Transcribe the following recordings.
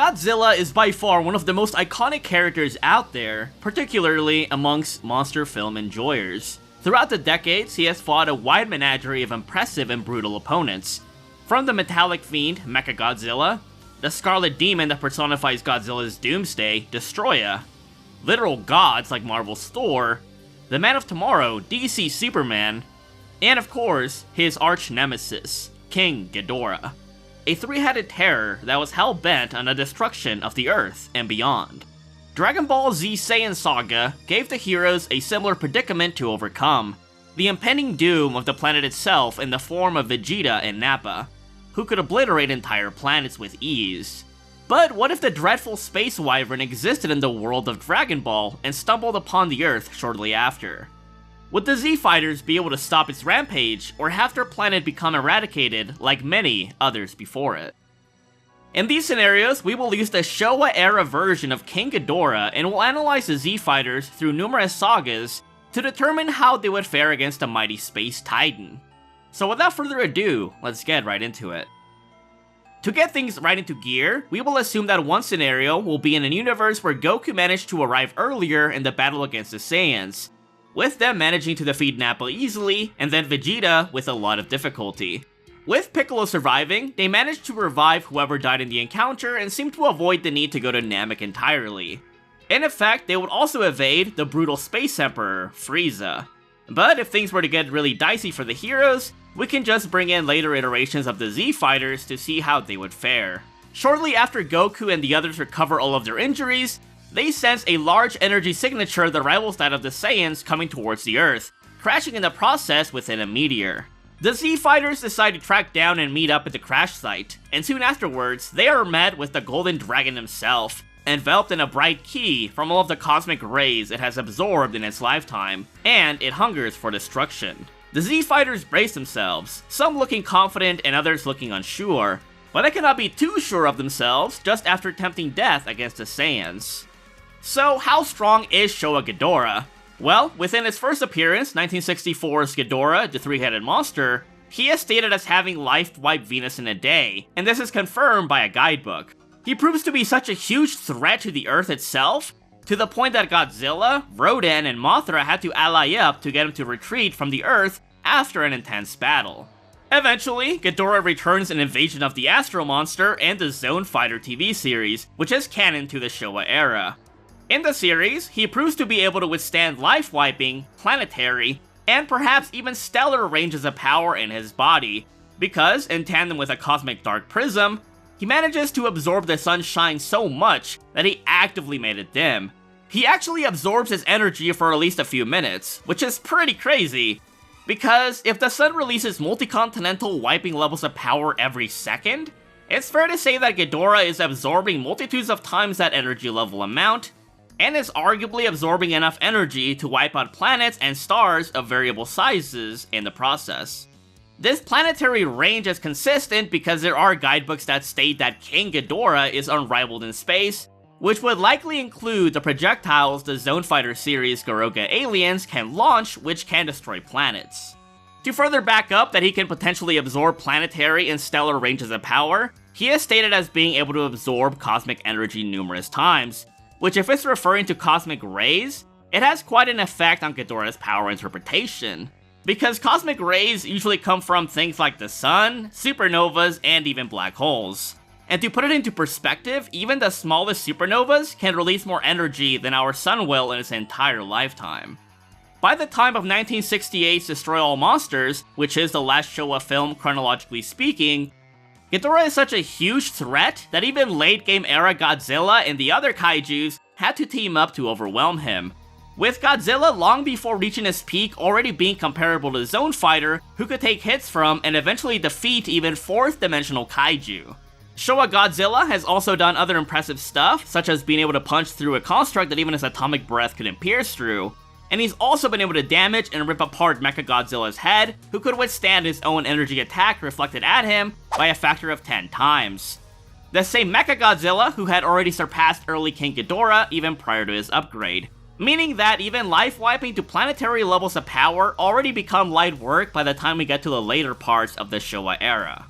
Godzilla is by far one of the most iconic characters out there, particularly amongst monster film enjoyers. Throughout the decades, he has fought a wide menagerie of impressive and brutal opponents. From the metallic fiend, Mechagodzilla, the Scarlet Demon that personifies Godzilla's doomsday, Destroya, literal gods like Marvel's Thor, the Man of Tomorrow, DC Superman, and of course, his arch-nemesis, King Ghidorah, a three-headed terror that was hell-bent on the destruction of the Earth and beyond. Dragon Ball Z Saiyan Saga gave the heroes a similar predicament to overcome, the impending doom of the planet itself in the form of Vegeta and Nappa, who could obliterate entire planets with ease. But what if the dreadful space wyvern existed in the world of Dragon Ball and stumbled upon the Earth shortly after? Would the Z-Fighters be able to stop its rampage, or have their planet become eradicated like many others before it? In these scenarios, we will use the Showa-era version of King Ghidorah and will analyze the Z-Fighters through numerous sagas to determine how they would fare against a mighty space titan. So without further ado, let's get right into it. To get things right into gear, we will assume that one scenario will be in a universe where Goku managed to arrive earlier in the battle against the Saiyans, with them managing to defeat Nappa easily, and then Vegeta with a lot of difficulty. With Piccolo surviving, they managed to revive whoever died in the encounter and seemed to avoid the need to go to Namek entirely. In effect, they would also evade the brutal Space Emperor, Frieza. But if things were to get really dicey for the heroes, we can just bring in later iterations of the Z-Fighters to see how they would fare. Shortly after Goku and the others recover all of their injuries, they sense a large energy signature that rivals that of the Saiyans coming towards the Earth, crashing in the process within a meteor. The Z-Fighters decide to track down and meet up at the crash site, and soon afterwards, they are met with the Golden Dragon himself, enveloped in a bright ki from all of the cosmic rays it has absorbed in its lifetime, and it hungers for destruction. The Z-Fighters brace themselves, some looking confident and others looking unsure, but they cannot be too sure of themselves just after tempting death against the Saiyans. So how strong is Showa Ghidorah? Well, within his first appearance, 1964's Ghidorah, the three-headed monster, he is stated as having life-wiped Venus in a day, and this is confirmed by a guidebook. He proves to be such a huge threat to the Earth itself, to the point that Godzilla, Rodan, and Mothra had to ally up to get him to retreat from the Earth after an intense battle. Eventually, Ghidorah returns in Invasion of the Astro Monster and the Zone Fighter TV series, which is canon to the Showa era. In the series, he proves to be able to withstand life-wiping, planetary, and perhaps even stellar ranges of power in his body, because, in tandem with a cosmic dark prism, he manages to absorb the sunshine so much that he actively made it dim. He actually absorbs his energy for at least a few minutes, which is pretty crazy, because if the sun releases multi-continental wiping levels of power every second, it's fair to say that Ghidorah is absorbing multitudes of times that energy level amount, and is arguably absorbing enough energy to wipe out planets and stars of variable sizes in the process. This planetary range is consistent because there are guidebooks that state that King Ghidorah is unrivaled in space, which would likely include the projectiles the Zone Fighter series Garoga aliens can launch, which can destroy planets. To further back up that he can potentially absorb planetary and stellar ranges of power, he is stated as being able to absorb cosmic energy numerous times, which if it's referring to cosmic rays, it has quite an effect on Ghidorah's power interpretation, because cosmic rays usually come from things like the sun, supernovas, and even black holes. And to put it into perspective, even the smallest supernovas can release more energy than our sun will in its entire lifetime. By the time of 1968's Destroy All Monsters, which is the last Showa film chronologically speaking, Ghidorah is such a huge threat that even late-game era Godzilla and the other kaijus had to team up to overwhelm him, with Godzilla long before reaching his peak already being comparable to Zone Fighter, who could take hits from and eventually defeat even 4th-dimensional kaiju. Showa Godzilla has also done other impressive stuff, such as being able to punch through a construct that even his atomic breath couldn't pierce through, and he's also been able to damage and rip apart Mechagodzilla's head, who could withstand his own energy attack reflected at him by a factor of 10 times. The same Mechagodzilla who had already surpassed early King Ghidorah even prior to his upgrade, meaning that even life-wiping to planetary levels of power already become light work by the time we get to the later parts of the Showa era.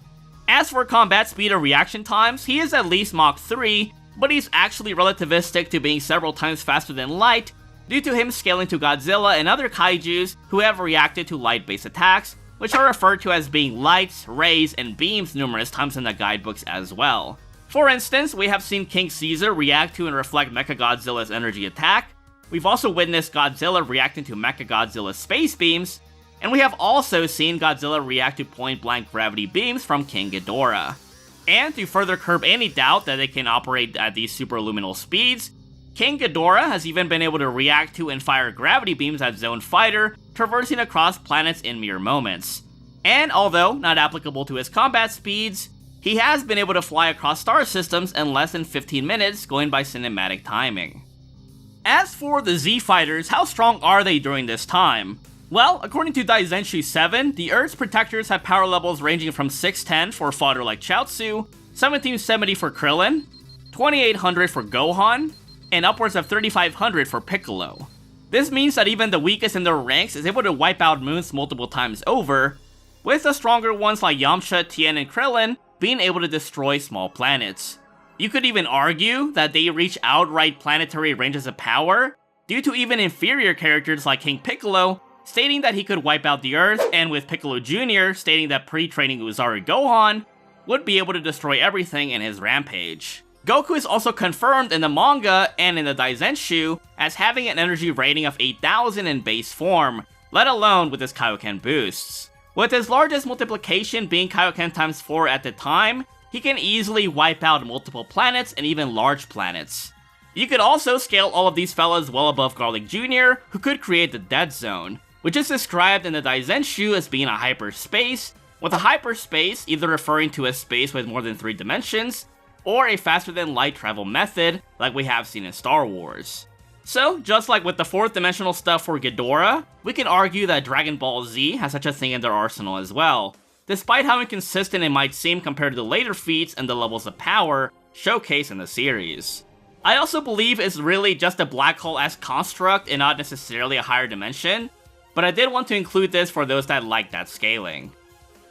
As for combat speed and reaction times, he is at least Mach 3, but he's actually relativistic to being several times faster than light due to him scaling to Godzilla and other kaijus who have reacted to light-based attacks, which are referred to as being lights, rays, and beams numerous times in the guidebooks as well. For instance, we have seen King Caesar react to and reflect Mechagodzilla's energy attack, we've also witnessed Godzilla reacting to Mechagodzilla's space beams, and we have also seen Godzilla react to point-blank gravity beams from King Ghidorah. And to further curb any doubt that they can operate at these superluminal speeds, King Ghidorah has even been able to react to and fire gravity beams at Zone Fighter, traversing across planets in mere moments. And although not applicable to his combat speeds, he has been able to fly across star systems in less than 15 minutes, going by cinematic timing. As for the Z-Fighters, how strong are they during this time? Well, according to Daizenshu 7, the Earth's protectors have power levels ranging from 610 for fodder like Chaozu, 1770 for Krillin, 2800 for Gohan, and upwards of 3500 for Piccolo. This means that even the weakest in their ranks is able to wipe out moons multiple times over, with the stronger ones like Yamcha, Tien, and Krillin being able to destroy small planets. You could even argue that they reach outright planetary ranges of power, due to even inferior characters like King Piccolo stating that he could wipe out the Earth, and with Piccolo Jr. stating that pre-training Uzaru Gohan would be able to destroy everything in his rampage. Goku is also confirmed in the manga and in the Daizenshu as having an energy rating of 8000 in base form, let alone with his Kaioken boosts. With his largest multiplication being Kaioken times 4 at the time, he can easily wipe out multiple planets and even large planets. You could also scale all of these fellas well above Garlic Jr., who could create the Dead Zone, which is described in the Daizenshu as being a hyperspace, with a hyperspace either referring to a space with more than 3 dimensions, or a faster than light travel method like we have seen in Star Wars. So, just like with the 4th dimensional stuff for Ghidorah, we can argue that Dragon Ball Z has such a thing in their arsenal as well, despite how inconsistent it might seem compared to the later feats and the levels of power showcased in the series. I also believe it's really just a black hole-esque construct and not necessarily a higher dimension, but I did want to include this for those that like that scaling.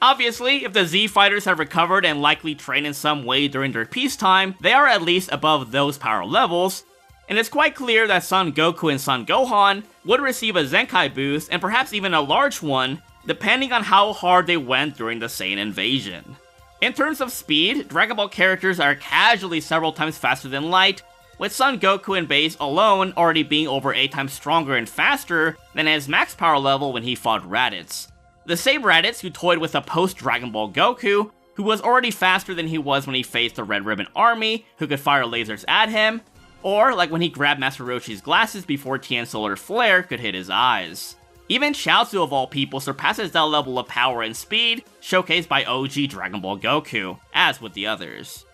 Obviously, if the Z-Fighters have recovered and likely trained in some way during their peacetime, they are at least above those power levels, and it's quite clear that Son Goku and Son Gohan would receive a Zenkai boost and perhaps even a large one, depending on how hard they went during the Saiyan invasion. In terms of speed, Dragon Ball characters are casually several times faster than light, with Son Goku in base alone already being over 8 times stronger and faster than his max power level when he fought Raditz. The same Raditz who toyed with a post-Dragon Ball Goku, who was already faster than he was when he faced the Red Ribbon Army, who could fire lasers at him, or like when he grabbed Master Roshi's glasses before Tien's solar flare could hit his eyes. Even Chaozu of all people surpasses that level of power and speed, showcased by OG Dragon Ball Goku, as with the others.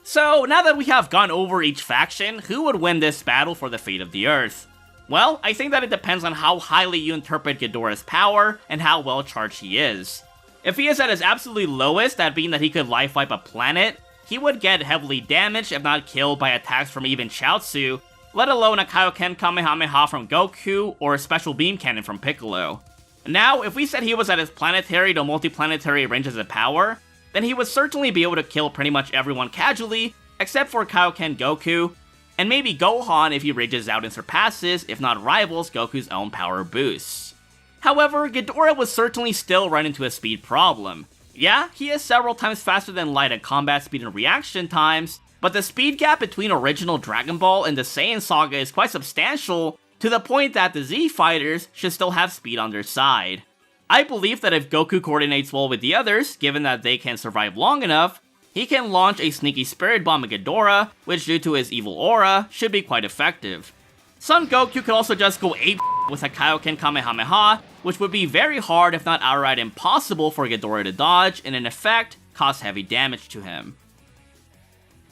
So, now that we have gone over each faction, who would win this battle for the fate of the Earth? Well, I think that it depends on how highly you interpret Ghidorah's power and how well charged he is. If he is at his absolutely lowest, that being that he could life wipe a planet, he would get heavily damaged if not killed by attacks from even Chaozu, let alone a Kaioken Kamehameha from Goku or a special beam cannon from Piccolo. Now, if we said he was at his planetary to multiplanetary ranges of power, then he would certainly be able to kill pretty much everyone casually, except for Kaioken Goku, and maybe Gohan if he rages out and surpasses, if not rivals, Goku's own power boosts. However, Ghidorah would certainly still run into a speed problem. Yeah, he is several times faster than light at combat speed and reaction times, but the speed gap between original Dragon Ball and the Saiyan Saga is quite substantial, to the point that the Z-Fighters should still have speed on their side. I believe that if Goku coordinates well with the others, given that they can survive long enough, he can launch a sneaky spirit bomb at Ghidorah, which due to his evil aura, should be quite effective. Son Goku could also just go ape with a Kaioken Kamehameha, which would be very hard if not outright impossible for Ghidorah to dodge, and in effect, cause heavy damage to him.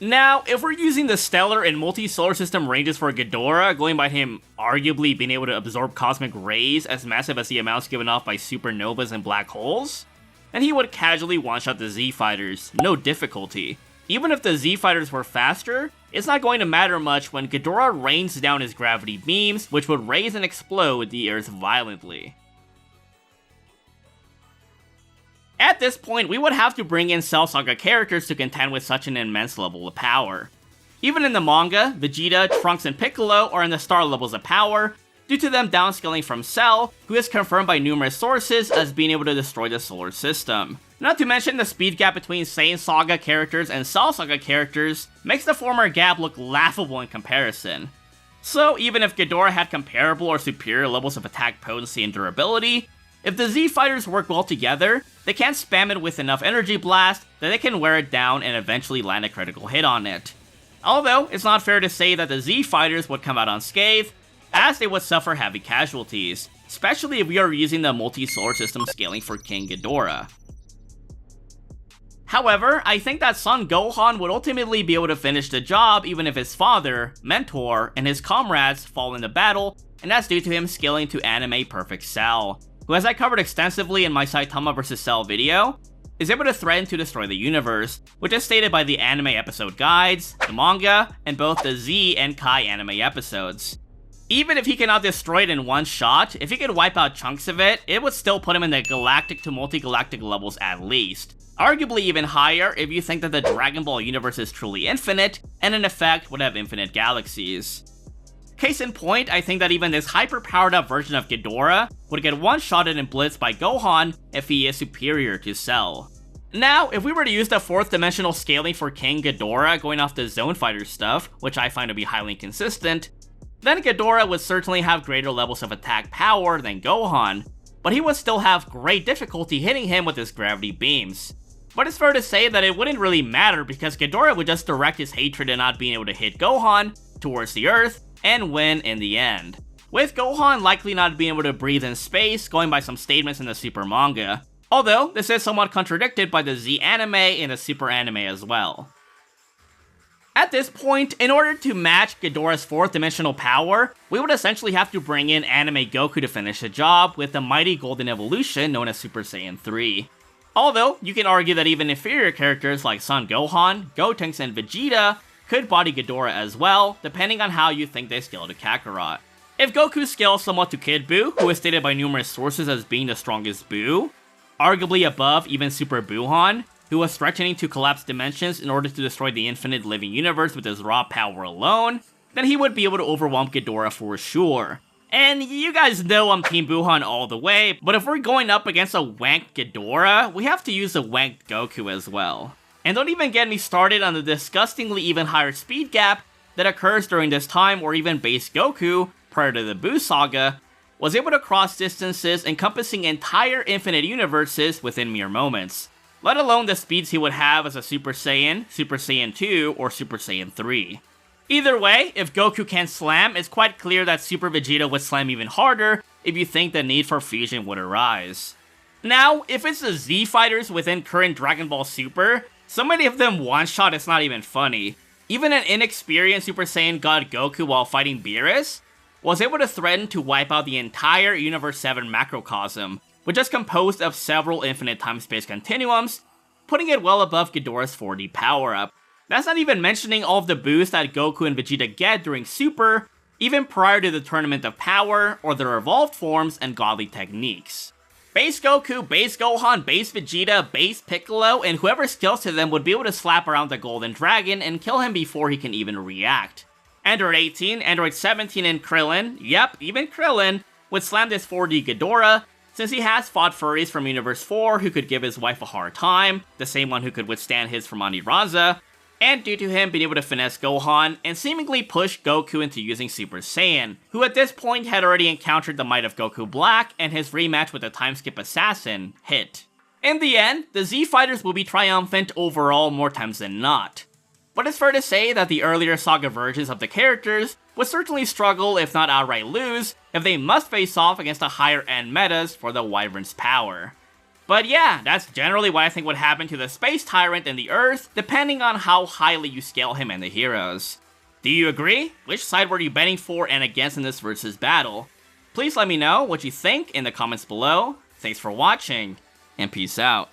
Now, if we're using the stellar and multi-solar system ranges for Ghidorah, going by him arguably being able to absorb cosmic rays as massive as the amounts given off by supernovas and black holes, then he would casually one-shot the Z-Fighters, no difficulty. Even if the Z-Fighters were faster, it's not going to matter much when Ghidorah rains down his gravity beams, which would raise and explode the Earth violently. At this point, we would have to bring in Cell Saga characters to contend with such an immense level of power. Even in the manga, Vegeta, Trunks, and Piccolo are in the star levels of power, due to them downscaling from Cell, who is confirmed by numerous sources as being able to destroy the solar system. Not to mention the speed gap between Saiyan Saga characters and Cell Saga characters makes the former gap look laughable in comparison. So even if Ghidorah had comparable or superior levels of attack potency and durability, if the Z-Fighters work well together, they can spam it with enough energy blast that they can wear it down and eventually land a critical hit on it. Although, it's not fair to say that the Z-Fighters would come out unscathed, as they would suffer heavy casualties, especially if we are using the multi-solar system scaling for King Ghidorah. However, I think that Son Gohan would ultimately be able to finish the job even if his father, mentor, and his comrades fall in the battle, and that's due to him scaling to anime perfect Cell, who, as I covered extensively in my Saitama vs. Cell video, is able to threaten to destroy the universe, which is stated by the anime episode guides, the manga, and both the Z and Kai anime episodes. Even if he cannot destroy it in one shot, if he could wipe out chunks of it, it would still put him in the galactic to multi-galactic levels at least. Arguably even higher if you think that the Dragon Ball universe is truly infinite, and in effect would have infinite galaxies. Case in point, I think that even this hyper-powered up version of Ghidorah would get one-shotted and blitzed by Gohan if he is superior to Cell. Now, if we were to use the 4th dimensional scaling for King Ghidorah going off the Zone Fighter stuff, which I find to be highly inconsistent, then Ghidorah would certainly have greater levels of attack power than Gohan, but he would still have great difficulty hitting him with his gravity beams. But it's fair to say that it wouldn't really matter because Ghidorah would just direct his hatred and not being able to hit Gohan towards the Earth and win in the end. With Gohan likely not being able to breathe in space, going by some statements in the Super manga. Although, this is somewhat contradicted by the Z anime and the Super anime as well. At this point, in order to match Ghidorah's 4th dimensional power, we would essentially have to bring in anime Goku to finish the job with the mighty golden evolution known as Super Saiyan 3. Although, you can argue that even inferior characters like Son Gohan, Gotenks, and Vegeta could body Ghidorah as well, depending on how you think they scale to Kakarot. If Goku scales somewhat to Kid Buu, who is stated by numerous sources as being the strongest Buu, arguably above even Super Buuhan, who was threatening to collapse dimensions in order to destroy the infinite living universe with his raw power alone, then he would be able to overwhelm Ghidorah for sure. And you guys know I'm Team Buuhan all the way, but if we're going up against a wanked Ghidorah, we have to use a wanked Goku as well. And don't even get me started on the disgustingly even higher speed gap that occurs during this time where even base Goku, prior to the Buu Saga, was able to cross distances encompassing entire infinite universes within mere moments, let alone the speeds he would have as a Super Saiyan, Super Saiyan 2, or Super Saiyan 3. Either way, if Goku can slam, it's quite clear that Super Vegeta would slam even harder if you think the need for fusion would arise. Now, if it's the Z-Fighters within current Dragon Ball Super, so many of them one-shot it's not even funny. Even an inexperienced Super Saiyan God Goku while fighting Beerus was able to threaten to wipe out the entire Universe 7 macrocosm, which is composed of several infinite time-space continuums, putting it well above Ghidorah's 4D power-up. That's not even mentioning all of the boosts that Goku and Vegeta get during Super, even prior to the Tournament of Power, or their evolved forms and godly techniques. Base Goku, base Gohan, base Vegeta, base Piccolo, and whoever scales to them would be able to slap around the Golden Dragon and kill him before he can even react. Android 18, Android 17, and Krillin, yep, even Krillin, would slam this 4D Ghidorah, since he has fought furries from Universe 4 who could give his wife a hard time, the same one who could withstand his from Aniraza, and due to him being able to finesse Gohan and seemingly push Goku into using Super Saiyan, who at this point had already encountered the might of Goku Black and his rematch with the Timeskip Assassin, Hit. In the end, the Z-Fighters will be triumphant overall more times than not. But it's fair to say that the earlier Saga versions of the characters would certainly struggle if not outright lose if they must face off against the higher end metas for the Wyvern's power. But yeah, that's generally what I think would happen to the Space Tyrant and the Earth, depending on how highly you scale him and the heroes. Do you agree? Which side were you betting for and against in this versus battle? Please let me know what you think in the comments below. Thanks for watching, and peace out.